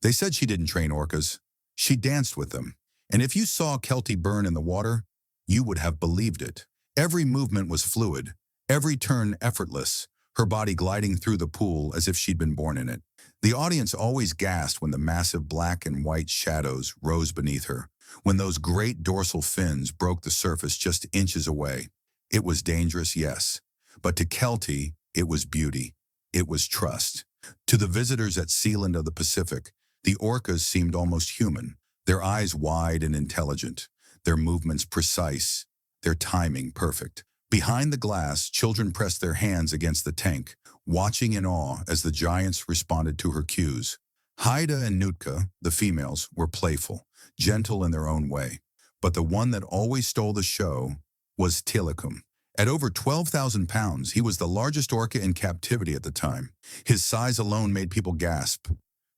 They said she didn't train orcas. She danced with them. And if you saw Keltie burn in the water, you would have believed it. Every movement was fluid, every turn effortless, her body gliding through the pool as if she'd been born in it. The audience always gasped when the massive black and white shadows rose beneath her, when those great dorsal fins broke the surface just inches away. It was dangerous, yes, but to Keltie, it was beauty. It was trust. To the visitors at Sealand of the Pacific, the orcas seemed almost human, their eyes wide and intelligent, their movements precise, their timing perfect. Behind the glass, children pressed their hands against the tank, watching in awe as the giants responded to her cues. Haida and Nootka, the females, were playful, gentle in their own way. But the one that always stole the show was Tilikum. At over 12,000 pounds, he was the largest orca in captivity at the time. His size alone made people gasp.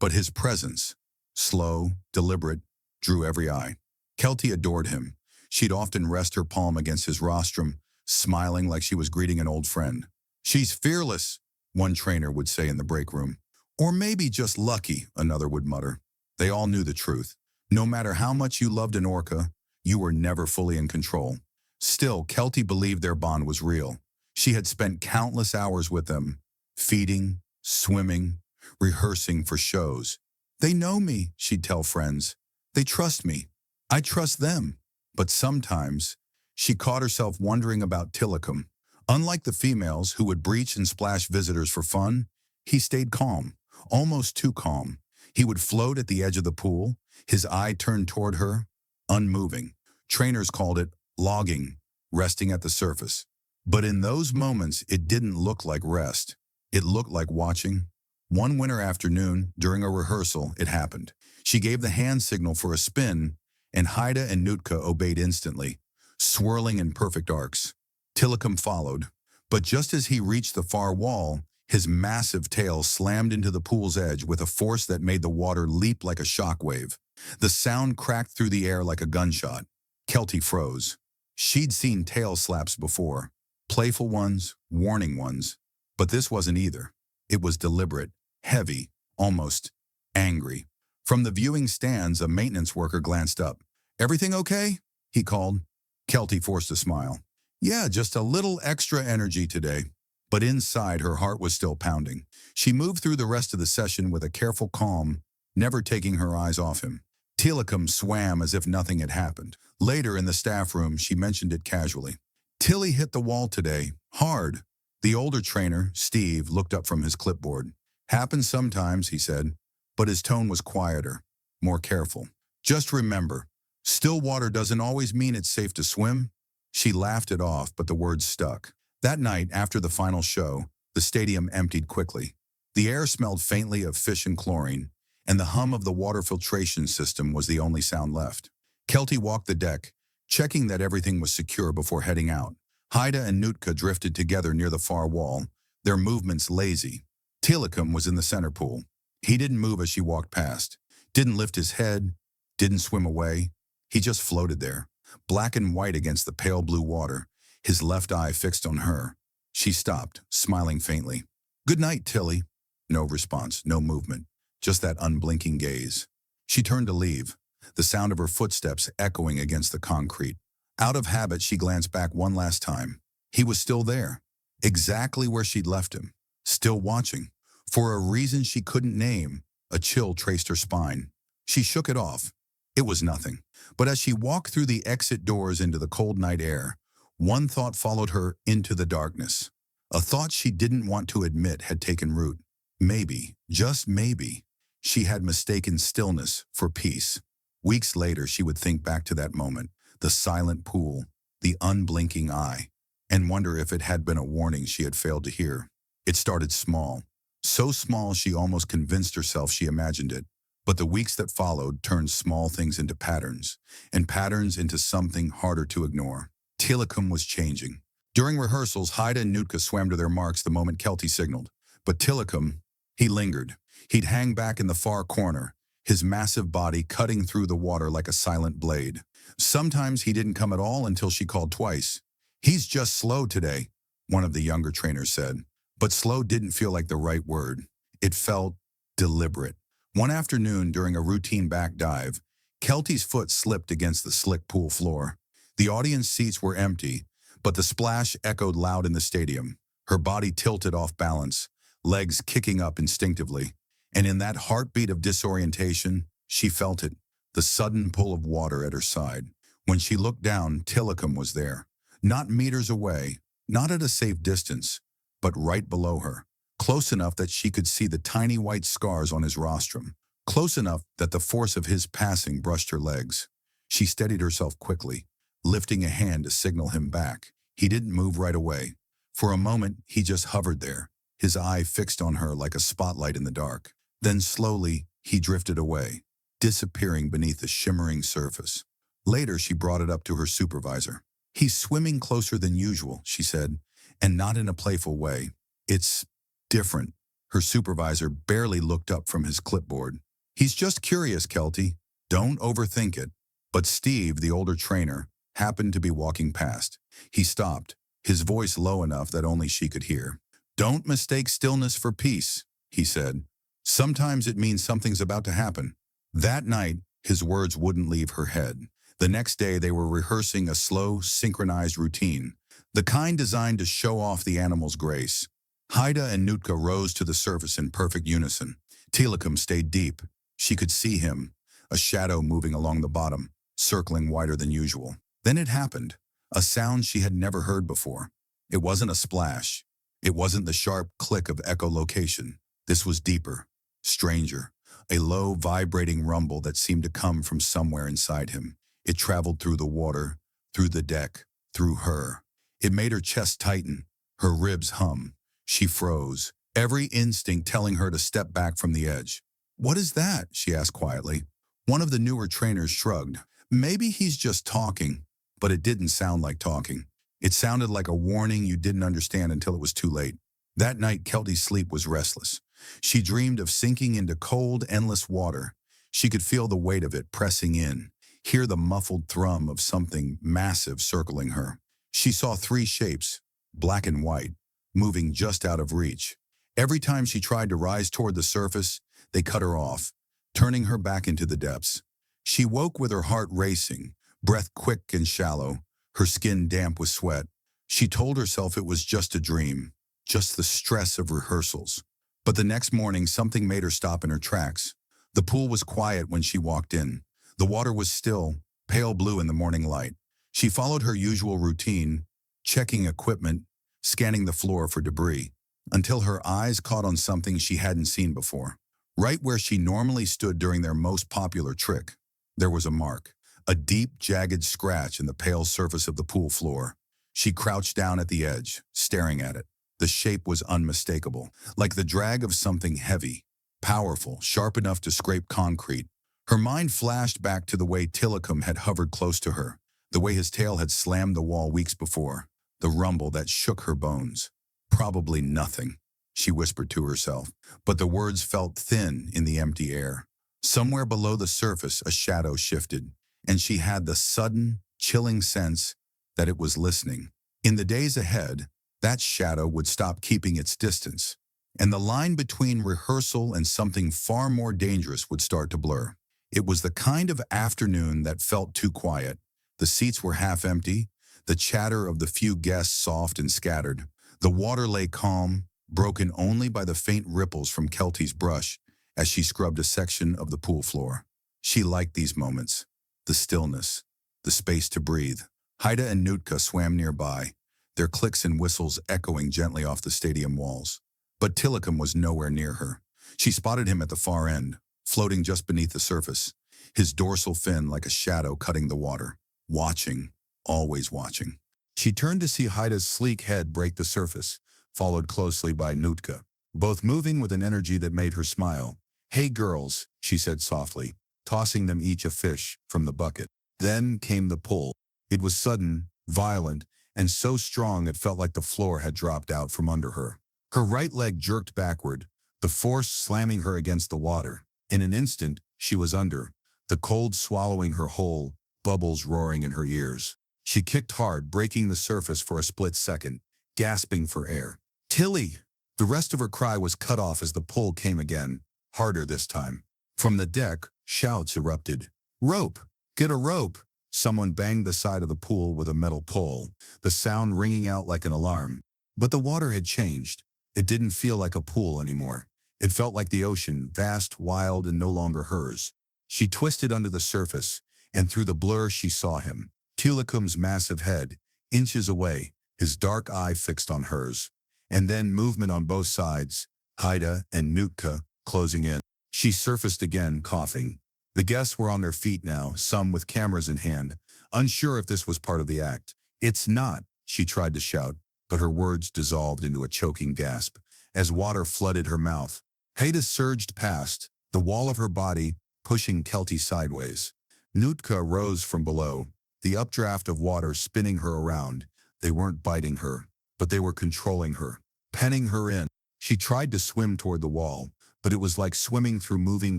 But his presence, slow, deliberate, drew every eye. Keltie adored him. She'd often rest her palm against his rostrum, smiling like she was greeting an old friend. "She's fearless," one trainer would say in the break room. "Or maybe just lucky," another would mutter. They all knew the truth. No matter how much you loved an orca, you were never fully in control. Still, Keltie believed their bond was real. She had spent countless hours with them, feeding, swimming, rehearsing for shows. "They know me," she'd tell friends. "They trust me. I trust them." But sometimes, she caught herself wondering about Tilikum. Unlike the females who would breach and splash visitors for fun, he stayed calm, almost too calm. He would float at the edge of the pool, his eye turned toward her, unmoving. Trainers called it logging, resting at the surface. But in those moments, it didn't look like rest. It looked like watching. One winter afternoon, during a rehearsal, it happened. She gave the hand signal for a spin, and Haida and Nootka obeyed instantly, swirling in perfect arcs. Tilikum followed, but just as he reached the far wall, his massive tail slammed into the pool's edge with a force that made the water leap like a shockwave. The sound cracked through the air like a gunshot. Keltie froze. She'd seen tail slaps before, playful ones, warning ones, but this wasn't either. It was deliberate, heavy, almost angry. From the viewing stands, a maintenance worker glanced up. "Everything okay?" he called. Keltie forced a smile. "Yeah, just a little extra energy today." But inside, her heart was still pounding. She moved through the rest of the session with a careful calm, never taking her eyes off him. Tilikum swam as if nothing had happened. Later in the staff room, she mentioned it casually. "Tilly hit the wall today, hard." The older trainer, Steve, looked up from his clipboard. "Happens sometimes," he said, but his tone was quieter, more careful. "Just remember, still water doesn't always mean it's safe to swim." She laughed it off, but the words stuck. That night, after the final show, the stadium emptied quickly. The air smelled faintly of fish and chlorine, and the hum of the water filtration system was the only sound left. Keltie walked the deck, checking that everything was secure before heading out. Haida and Nootka drifted together near the far wall, their movements lazy. Tilikum was in the center pool. He didn't move as she walked past, didn't lift his head, didn't swim away. He just floated there, black and white against the pale blue water, his left eye fixed on her. She stopped, smiling faintly. "Good night, Tilly." No response, no movement, just that unblinking gaze. She turned to leave, the sound of her footsteps echoing against the concrete. Out of habit, she glanced back one last time. He was still there, exactly where she'd left him, still watching. For a reason she couldn't name, a chill traced her spine. She shook it off. It was nothing. But as she walked through the exit doors into the cold night air, one thought followed her into the darkness. A thought she didn't want to admit had taken root. Maybe, just maybe, she had mistaken stillness for peace. Weeks later, she would think back to that moment, the silent pool, the unblinking eye, and wonder if it had been a warning she had failed to hear. It started small, so small she almost convinced herself she imagined it. But the weeks that followed turned small things into patterns, and patterns into something harder to ignore. Tilikum was changing. During rehearsals, Haida and Nootka swam to their marks the moment Keltie signaled. But Tilikum, he lingered. He'd hang back in the far corner, his massive body cutting through the water like a silent blade. Sometimes he didn't come at all until she called twice. "He's just slow today," one of the younger trainers said. But slow didn't feel like the right word. It felt deliberate. One afternoon during a routine back dive, Keltie's foot slipped against the slick pool floor. The audience seats were empty, but the splash echoed loud in the stadium. Her body tilted off balance, legs kicking up instinctively. And in that heartbeat of disorientation, she felt it, the sudden pull of water at her side. When she looked down, Tilikum was there. Not meters away, not at a safe distance, but right below her. Close enough that she could see the tiny white scars on his rostrum. Close enough that the force of his passing brushed her legs. She steadied herself quickly, lifting a hand to signal him back. He didn't move right away. For a moment, he just hovered there, his eye fixed on her like a spotlight in the dark. Then slowly, he drifted away, disappearing beneath the shimmering surface. Later, she brought it up to her supervisor. "He's swimming closer than usual," she said, and not in a playful way. "It's different." Her supervisor barely looked up from his clipboard. "He's just curious, Keltie. Don't overthink it." But Steve, the older trainer, happened to be walking past. He stopped, his voice low enough that only she could hear. "Don't mistake stillness for peace," he said. "Sometimes it means something's about to happen." That night, his words wouldn't leave her head. The next day, they were rehearsing a slow, synchronized routine, the kind designed to show off the animal's grace. Haida and Nootka rose to the surface in perfect unison. Tilikum stayed deep. She could see him, a shadow moving along the bottom, circling wider than usual. Then it happened, a sound she had never heard before. It wasn't a splash. It wasn't the sharp click of echolocation. This was deeper, stranger, a low, vibrating rumble that seemed to come from somewhere inside him. It traveled through the water, through the deck, through her. It made her chest tighten, her ribs hum. She froze, every instinct telling her to step back from the edge. "What is that?" she asked quietly. One of the newer trainers shrugged. "Maybe he's just talking." But it didn't sound like talking. It sounded like a warning you didn't understand until it was too late. That night, Keltie's sleep was restless. She dreamed of sinking into cold, endless water. She could feel the weight of it pressing in, hear the muffled thrum of something massive circling her. She saw three shapes, black and white, moving just out of reach. Every time she tried to rise toward the surface, they cut her off, turning her back into the depths. She woke with her heart racing, breath quick and shallow, her skin damp with sweat. She told herself it was just a dream, just the stress of rehearsals. But the next morning, something made her stop in her tracks. The pool was quiet when she walked in. The water was still, pale blue in the morning light. She followed her usual routine, checking equipment, scanning the floor for debris, until her eyes caught on something she hadn't seen before. Right where she normally stood during their most popular trick, there was a mark, a deep, jagged scratch in the pale surface of the pool floor. She crouched down at the edge, staring at it. The shape was unmistakable, like the drag of something heavy, powerful, sharp enough to scrape concrete. Her mind flashed back to the way Tilikum had hovered close to her, the way his tail had slammed the wall weeks before, the rumble that shook her bones. "Probably nothing," she whispered to herself, but the words felt thin in the empty air. Somewhere below the surface, a shadow shifted, and she had the sudden, chilling sense that it was listening. In the days ahead, that shadow would stop keeping its distance, and the line between rehearsal and something far more dangerous would start to blur. It was the kind of afternoon that felt too quiet. The seats were half empty, the chatter of the few guests soft and scattered. The water lay calm, broken only by the faint ripples from Keltie's brush as she scrubbed a section of the pool floor. She liked these moments, the stillness, the space to breathe. Haida and Nootka swam nearby, their clicks and whistles echoing gently off the stadium walls. But Tilikum was nowhere near her. She spotted him at the far end, floating just beneath the surface, his dorsal fin like a shadow cutting the water. Watching, always watching. She turned to see Haida's sleek head break the surface, followed closely by Nootka, both moving with an energy that made her smile. "Hey girls," she said softly, tossing them each a fish from the bucket. Then came the pull. It was sudden, violent, and so strong it felt like the floor had dropped out from under her. Her right leg jerked backward, the force slamming her against the water. In an instant, she was under, the cold swallowing her whole, bubbles roaring in her ears. She kicked hard, breaking the surface for a split second, gasping for air. "Tilly!" The rest of her cry was cut off as the pull came again, harder this time. From the deck, shouts erupted. "Rope! Get a rope!" Someone banged the side of the pool with a metal pole, the sound ringing out like an alarm. But the water had changed. It didn't feel like a pool anymore. It felt like the ocean, vast, wild, and no longer hers. She twisted under the surface, and through the blur she saw him. Tilikum's massive head, inches away, his dark eye fixed on hers. And then movement on both sides, Haida and Nootka closing in. She surfaced again, coughing. The guests were on their feet now, some with cameras in hand, unsure if this was part of the act. "It's not," she tried to shout, but her words dissolved into a choking gasp as water flooded her mouth. Haida surged past, the wall of her body pushing Keltie sideways. Nootka rose from below, the updraft of water spinning her around. They weren't biting her, but they were controlling her, penning her in. She tried to swim toward the wall, but it was like swimming through moving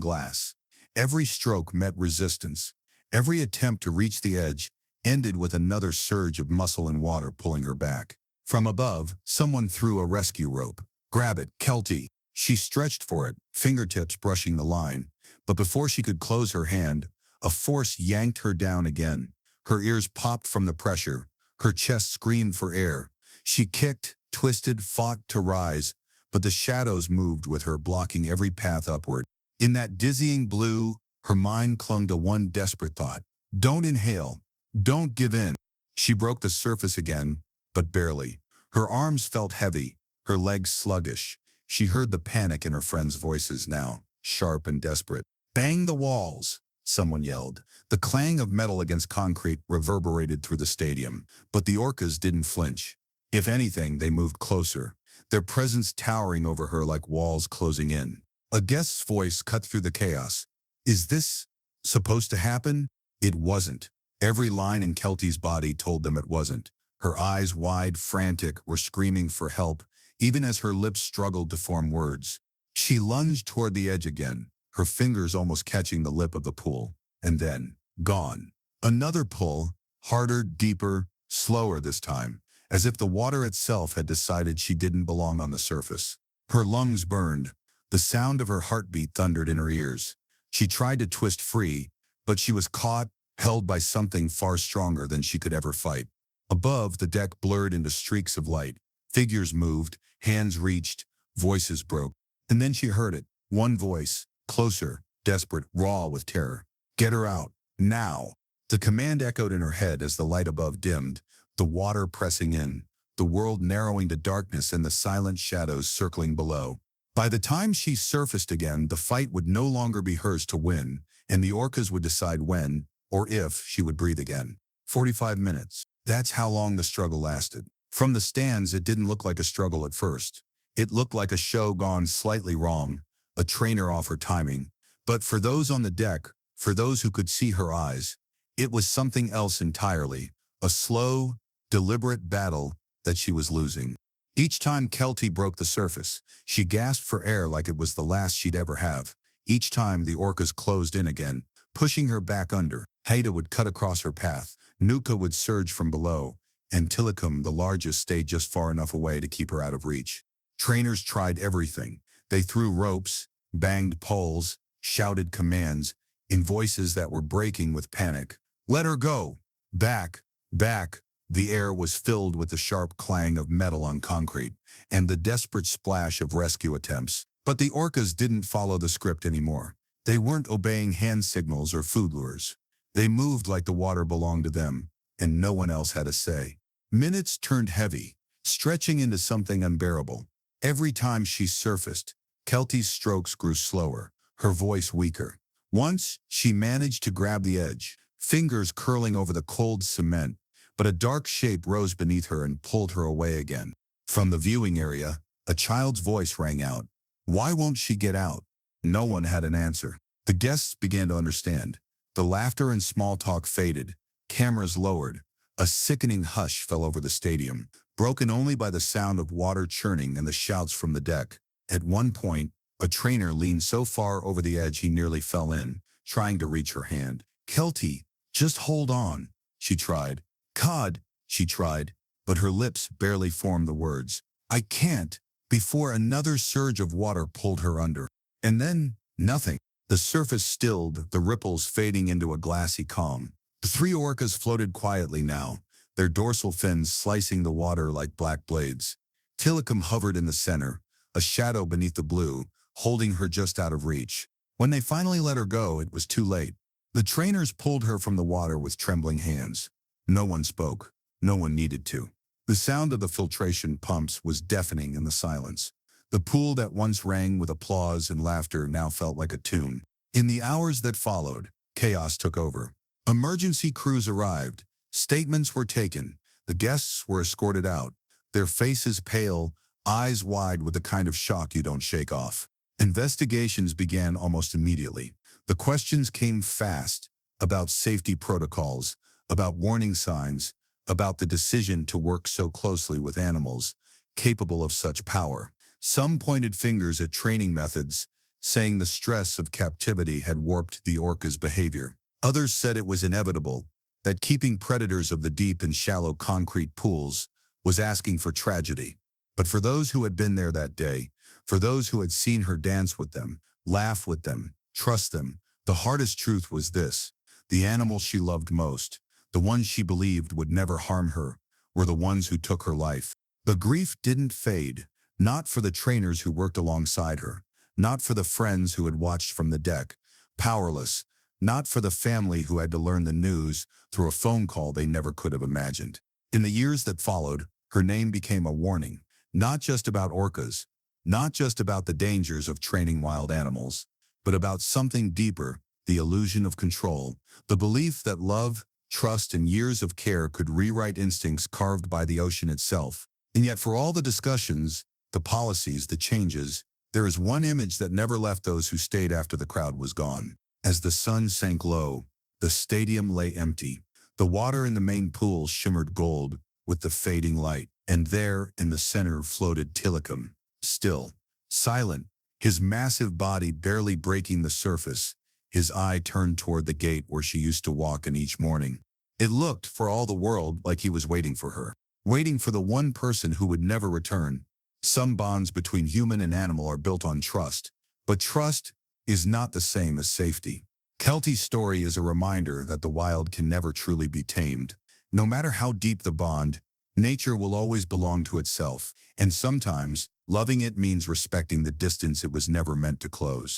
glass. Every stroke met resistance. Every attempt to reach the edge ended with another surge of muscle and water pulling her back. From above, someone threw a rescue rope. "Grab it, Keltie." She stretched for it, fingertips brushing the line. But before she could close her hand, a force yanked her down again. Her ears popped from the pressure. Her chest screamed for air. She kicked, twisted, fought to rise, but the shadows moved with her, blocking every path upward. In that dizzying blue, her mind clung to one desperate thought. Don't inhale. Don't give in. She broke the surface again, but barely. Her arms felt heavy, her legs sluggish. She heard the panic in her friends' voices now, sharp and desperate. "Bang the walls," someone yelled. The clang of metal against concrete reverberated through the stadium, but the Orcas didn't flinch. If anything, they moved closer, their presence towering over her like walls closing in. A guest's voice cut through the chaos. "Is this supposed to happen?" It wasn't. Every line in Keltie's body told them it wasn't. Her eyes, wide, frantic, were screaming for help, even as her lips struggled to form words. She lunged toward the edge again, her fingers almost catching the lip of the pool. And then, gone. Another pull, harder, deeper, slower this time, as if the water itself had decided she didn't belong on the surface. Her lungs burned. The sound of her heartbeat thundered in her ears. She tried to twist free, but she was caught, held by something far stronger than she could ever fight. Above, the deck blurred into streaks of light. Figures moved, hands reached, voices broke. And then she heard it. One voice, closer, desperate, raw with terror. "Get her out, now." The command echoed in her head as the light above dimmed, the water pressing in, the world narrowing to darkness and the silent shadows circling below. By the time she surfaced again, the fight would no longer be hers to win, and the Orcas would decide when, or if, she would breathe again. 45 minutes. That's how long the struggle lasted. From the stands, it didn't look like a struggle at first. It looked like a show gone slightly wrong, a trainer off her timing. But for those on the deck, for those who could see her eyes, it was something else entirely, a slow, deliberate battle that she was losing. Each time Keltie broke the surface, she gasped for air like it was the last she'd ever have. Each time the Orcas closed in again, pushing her back under. Haida would cut across her path, Nootka would surge from below, and Tilikum, the largest, stayed just far enough away to keep her out of reach. Trainers tried everything. They threw ropes, banged poles, shouted commands, in voices that were breaking with panic. "Let her go! Back! Back!" The air was filled with the sharp clang of metal on concrete, and the desperate splash of rescue attempts. But the Orcas didn't follow the script anymore. They weren't obeying hand signals or food lures. They moved like the water belonged to them, and no one else had a say. Minutes turned heavy, stretching into something unbearable. Every time she surfaced, Keltie's strokes grew slower, her voice weaker. Once, she managed to grab the edge, fingers curling over the cold cement, but a dark shape rose beneath her and pulled her away again. From the viewing area, a child's voice rang out. Why won't she get out? No one had an answer. The guests began to understand. The laughter and small talk faded, cameras lowered. A sickening hush fell over the stadium, broken only by the sound of water churning and the shouts from the deck. At one point, a trainer leaned so far over the edge he nearly fell in, trying to reach her hand. "Keltie, just hold on," she tried. "God," she tried, but her lips barely formed the words. "I can't," before another surge of water pulled her under. And then, nothing. The surface stilled, the ripples fading into a glassy calm. The three orcas floated quietly now, their dorsal fins slicing the water like black blades. Tilikum hovered in the center, a shadow beneath the blue, holding her just out of reach. When they finally let her go, it was too late. The trainers pulled her from the water with trembling hands. No one spoke. No one needed to. The sound of the filtration pumps was deafening in the silence. The pool that once rang with applause and laughter now felt like a tune. In the hours that followed, chaos took over. Emergency crews arrived. Statements were taken. The guests were escorted out, their faces pale, eyes wide with the kind of shock you don't shake off. Investigations began almost immediately. The questions came fast, about safety protocols, about warning signs, about the decision to work so closely with animals capable of such power. Some pointed fingers at training methods, saying the stress of captivity had warped the orca's behavior. Others said it was inevitable, that keeping predators of the deep in shallow concrete pools was asking for tragedy. But for those who had been there that day, for those who had seen her dance with them, laugh with them, trust them, the hardest truth was this: the animals she loved most, the ones she believed would never harm her, were the ones who took her life. The grief didn't fade, not for the trainers who worked alongside her, not for the friends who had watched from the deck, powerless, not for the family who had to learn the news through a phone call they never could have imagined. In the years that followed, her name became a warning, not just about orcas, not just about the dangers of training wild animals, but about something deeper, the illusion of control, the belief that love, trust, and years of care could rewrite instincts carved by the ocean itself. And yet for all the discussions, the policies, the changes, there is one image that never left those who stayed after the crowd was gone. As the sun sank low, the stadium lay empty. The water in the main pool shimmered gold with the fading light, and there, in the center, floated Tilikum, still, silent, his massive body barely breaking the surface, his eye turned toward the gate where she used to walk in each morning. It looked, for all the world, like he was waiting for her, waiting for the one person who would never return. Some bonds between human and animal are built on trust, but trust is not the same as safety. Keltie's story is a reminder that the wild can never truly be tamed. No matter how deep the bond, nature will always belong to itself, and sometimes, loving it means respecting the distance it was never meant to close.